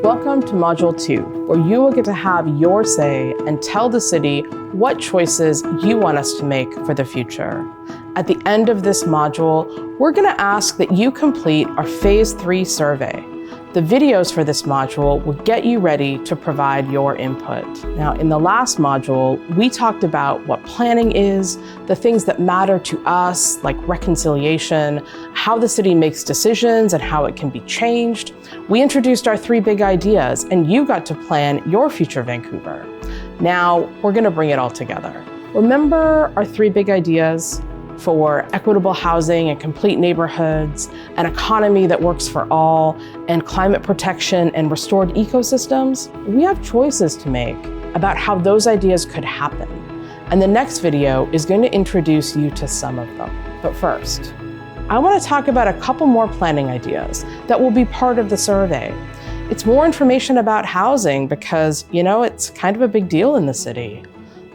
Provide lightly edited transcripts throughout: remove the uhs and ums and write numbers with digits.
Welcome to Module 2, where you will get to have your say and tell the city what choices you want us to make for the future. At the end of this module, we're going to ask that you complete our Phase 3 survey. The videos for this module will get you ready to provide your input. Now, in the last module, we talked about what planning is, the things that matter to us, like reconciliation, how the city makes decisions and how it can be changed. We introduced our 3 big ideas, and you got to plan your future Vancouver. Now, we're going to bring it all together. Remember our 3 big ideas? For equitable housing and complete neighborhoods, an economy that works for all, and climate protection and restored ecosystems, we have choices to make about how those ideas could happen. And the next video is going to introduce you to some of them. But first, I want to talk about a couple more planning ideas that will be part of the survey. It's more information about housing because, it's kind of a big deal in the city.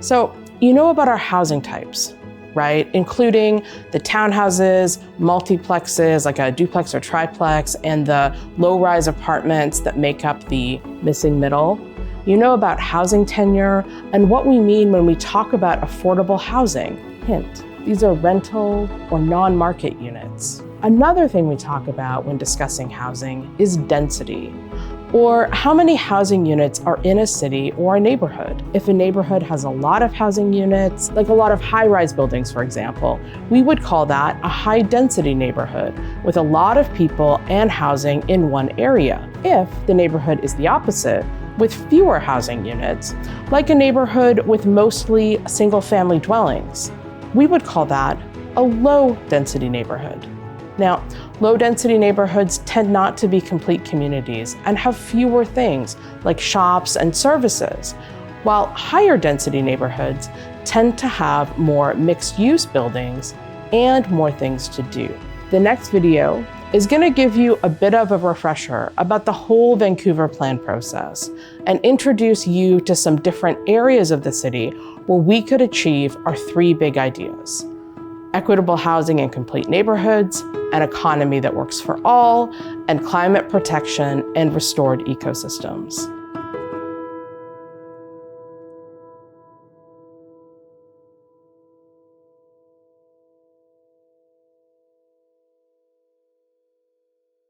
So, about our housing types, right? Including the townhouses, multiplexes, like a duplex or triplex, and the low-rise apartments that make up the missing middle. You know about housing tenure and what we mean when we talk about affordable housing. Hint, these are rental or non-market units. Another thing we talk about when discussing housing is density, or how many housing units are in a city or a neighborhood. If a neighborhood has a lot of housing units, like a lot of high-rise buildings, for example, we would call that a high-density neighborhood with a lot of people and housing in one area. If the neighborhood is the opposite, with fewer housing units, like a neighborhood with mostly single-family dwellings, we would call that a low-density neighborhood. Now, low-density neighborhoods tend not to be complete communities and have fewer things like shops and services, while higher-density neighborhoods tend to have more mixed-use buildings and more things to do. The next video is going to give you a bit of a refresher about the whole Vancouver plan process and introduce you to some different areas of the city where we could achieve our 3 big ideas: equitable housing and complete neighborhoods, an economy that works for all, and climate protection and restored ecosystems.